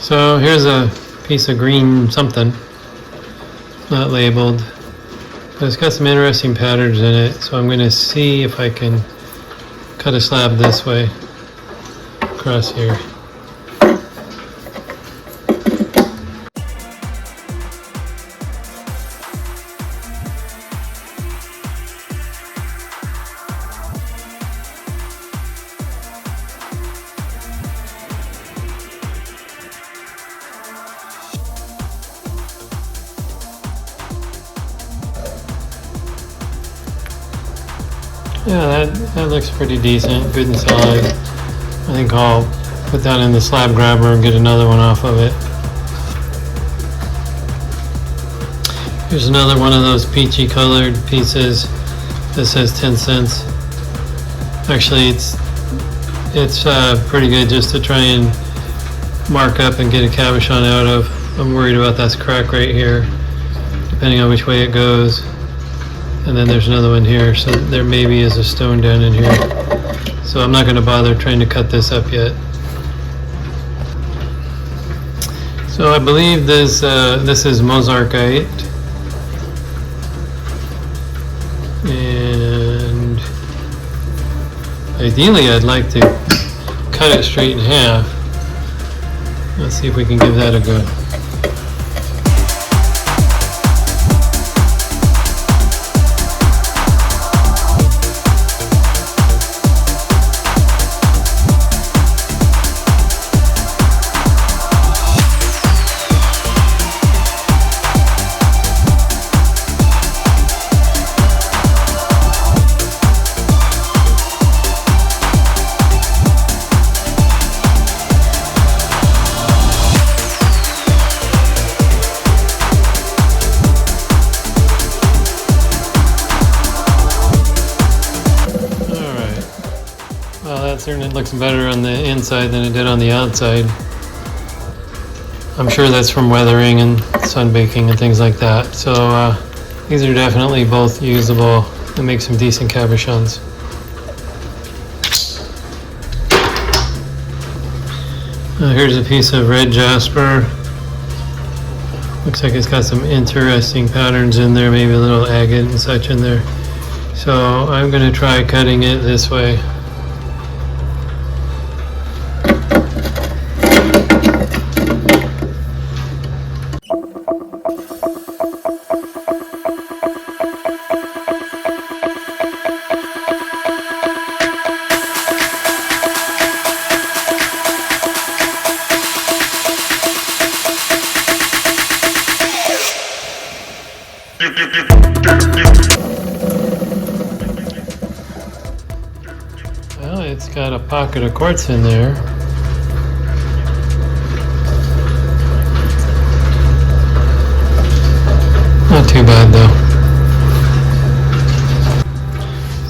So here's a piece of green something, not labeled, but it's got some interesting patterns in it. So I'm going to see if I can cut a slab this way across here. Yeah, that looks pretty decent, good and solid. I think I'll put that in the slab grabber and get another one off of it. Here's another one of those peachy colored pieces that says 10 cents. Actually, it's pretty good just to try and mark up and get a cabochon out of. I'm worried about that crack right here, depending on which way it goes. And then there's another one here, so there maybe is a stone down in here. So I'm not going to bother trying to cut this up yet. So I believe this is Mozartite, and ideally I'd like to cut it straight in half. Let's see if we can give that a go. That certainly looks better on the inside than it did on the outside. I'm sure that's from weathering and sun baking and things like that. So these are definitely both usable and make some decent cabochons. Here's a piece of red Jasper. Looks like it's got some interesting patterns in there, maybe a little agate and such in there. So I'm going to try cutting it this way. Well, it's got a pocket of quartz in there. Not too bad though.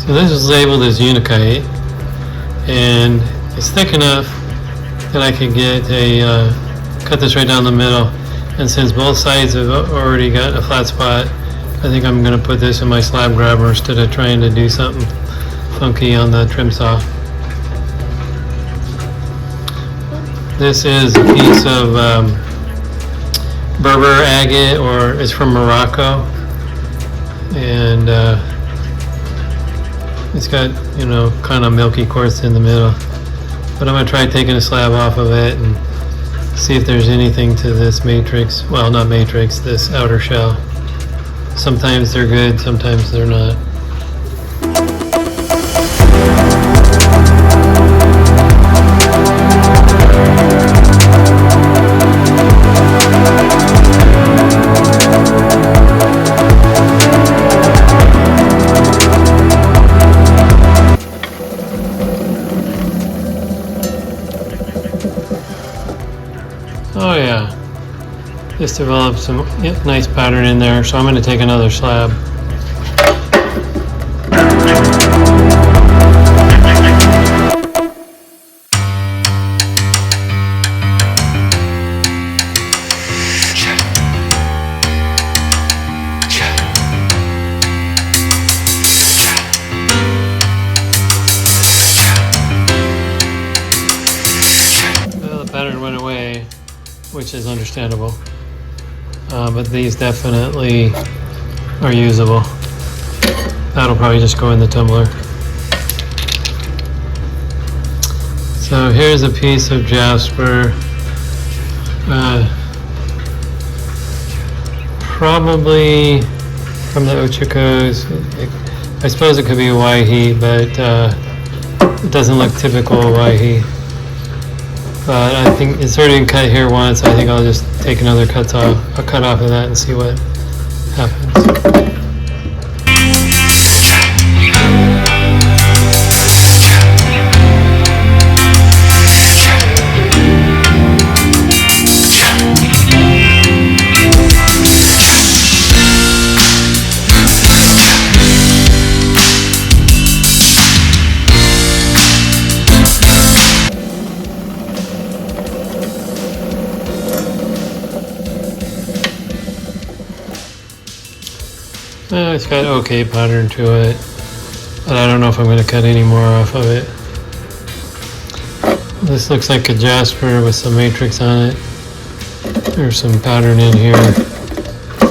So this is labeled as Unikite, and it's thick enough that I could get cut this right down the middle. And since both sides have already got a flat spot, I think I'm going to put this in my slab grabber instead of trying to do something funky on the trim saw. This is a piece of Berber agate, or it's from Morocco, and it's got, you know, kind of milky quartz in the middle. But I'm going to try taking a slab off of it and see if there's anything to this matrix. Well, not matrix, this outer shell. Sometimes they're good, sometimes they're not. Oh yeah, this developed some nice pattern in there, so I'm going to take another slab. Well, the pattern went away. which is understandable. But these definitely are usable. That'll probably just go in the tumbler. So here's a piece of Jasper. Probably from the Ochocos. I suppose it could be a Waihi, but it doesn't look typical Waihi. But I think it's already been cut here once. I think I'll just take another cut off of that and see what happens. It's got okay pattern to it, but I don't know if I'm going to cut any more off of it. This looks like a Jasper with some matrix on it. There's some pattern in here.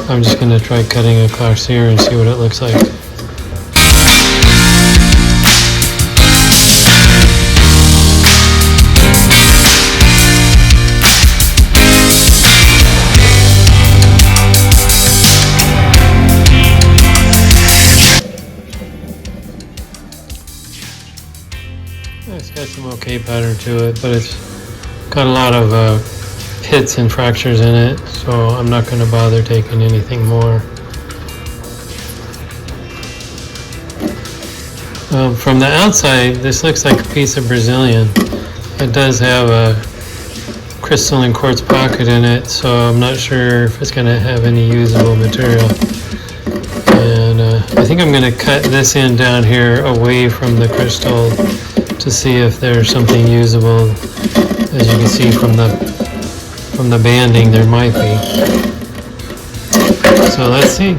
I'm just going to try cutting across here and see what it looks like. It's got some okay pattern to it, but it's got a lot of pits and fractures in it, so I'm not going to bother taking anything more. From the outside, this looks like a piece of Brazilian. It does have a crystalline quartz pocket in it, so I'm not sure if it's going to have any usable material. And I think I'm going to cut this end down here away from the crystal to see if there's something usable. As you can see from the banding, there might be. So let's see.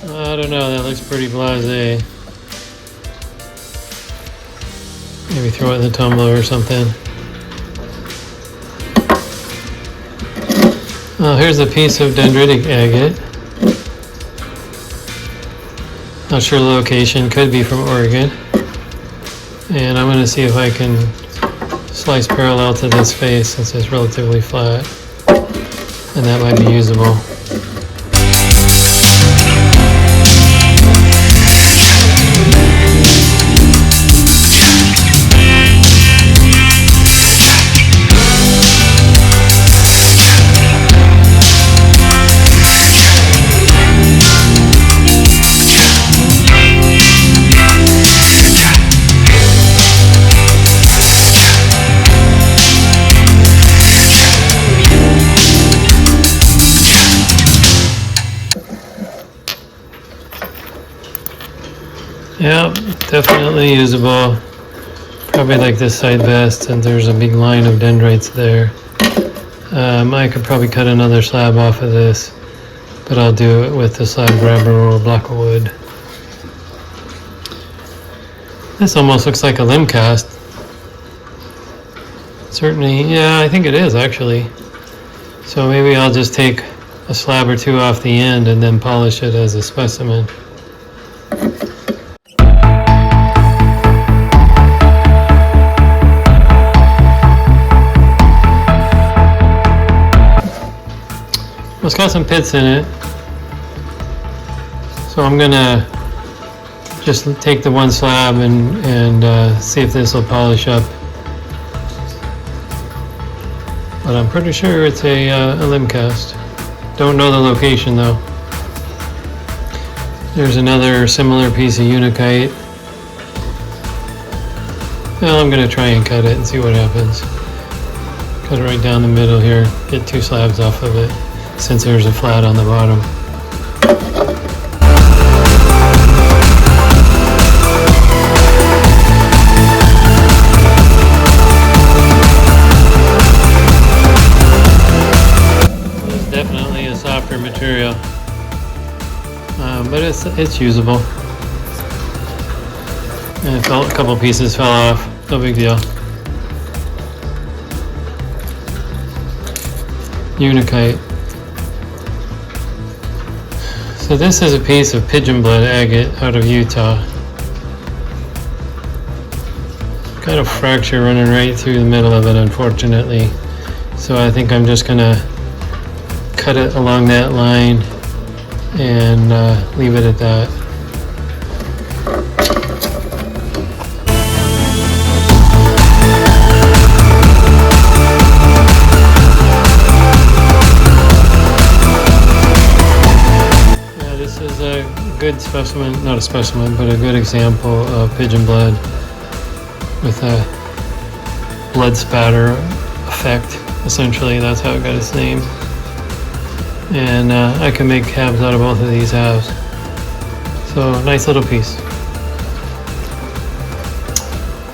I don't know, that looks pretty blasé. Maybe throw it in the tumbler or something. Here's a piece of dendritic agate. Not sure the location, could be from Oregon. And I'm going to see if I can slice parallel to this face since it's relatively flat. And that might be usable. Yeah, definitely usable. Probably like this side best, and there's a big line of dendrites there. I could probably cut another slab off of this, but I'll do it with the slab grabber or a block of wood. This almost looks like a limb cast. Certainly, yeah, I think it is actually. So maybe I'll just take a slab or two off the end and then polish it as a specimen. It's got some pits in it, so I'm gonna just take the one slab and see if this will polish up. But I'm pretty sure it's a limb cast. Don't know the location though. There's another similar piece of unikite. Well, I'm gonna try and cut it and see what happens. Cut it right down the middle here, get two slabs off of it, since there's a flat on the bottom. It's definitely but it's usable. And a couple pieces fell off, no big deal. Unikite. So this is a piece of pigeon blood agate out of Utah. Got a fracture running right through the middle of it, unfortunately. So I think I'm just gonna cut it along that line and leave it at that. Yeah, this is a good specimen, not a specimen, but a good example of pigeon blood with a blood spatter effect. Essentially, that's how it got its name. And I can make halves out of both of these halves. So, nice little piece.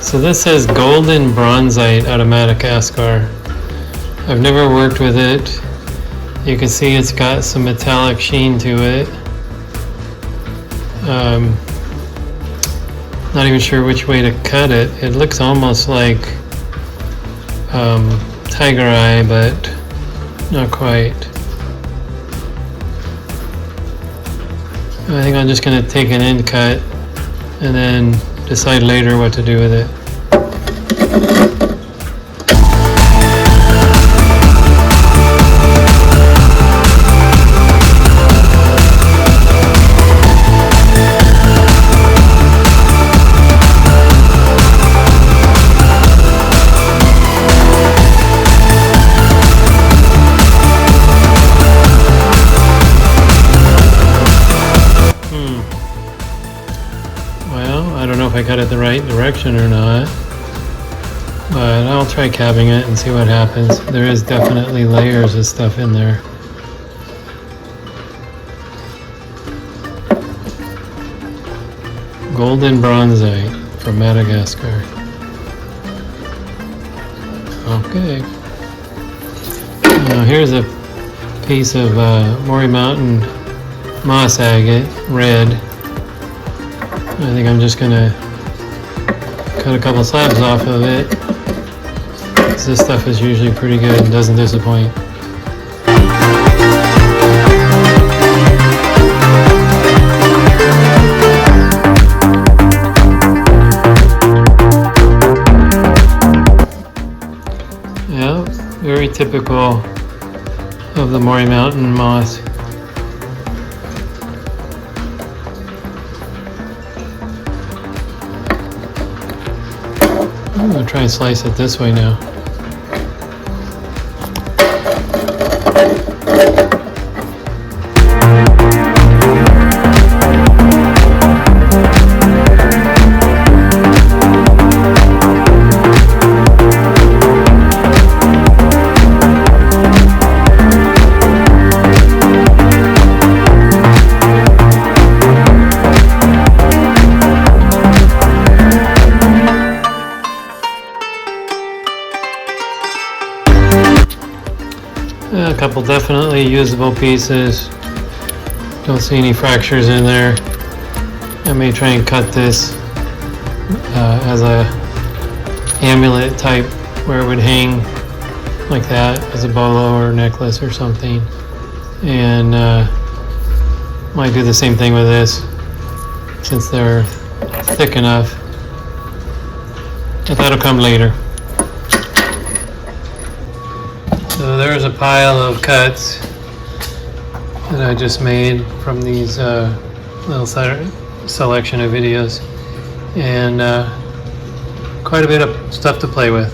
So this says golden bronzite out of Madagascar. I've never worked with it. You can see it's got some metallic sheen to it. Not even sure which way to cut it. It looks almost like tiger eye, but not quite. I think I'm just going to take an end cut and then decide later what to do with it. I don't know if I cut it the right direction or not, but I'll try capping it and see what happens. There is definitely layers of stuff in there. Golden bronzite from Madagascar. Okay. Now here's a piece of Maury Mountain moss agate, red. I think I'm just gonna cut a couple slabs off of it, because this stuff is usually pretty good and doesn't disappoint. Yeah, very typical of the Maury Mountain moss. I'm going to try and slice it this way now. A couple definitely usable pieces. Don't see any fractures in there. I may try and cut this as a amulet type, where it would hang like that as a bolo or necklace or something. And might do the same thing with this, since they're thick enough. But that'll come later. So there's a pile of cuts that I just made from these little selection of videos, and quite a bit of stuff to play with.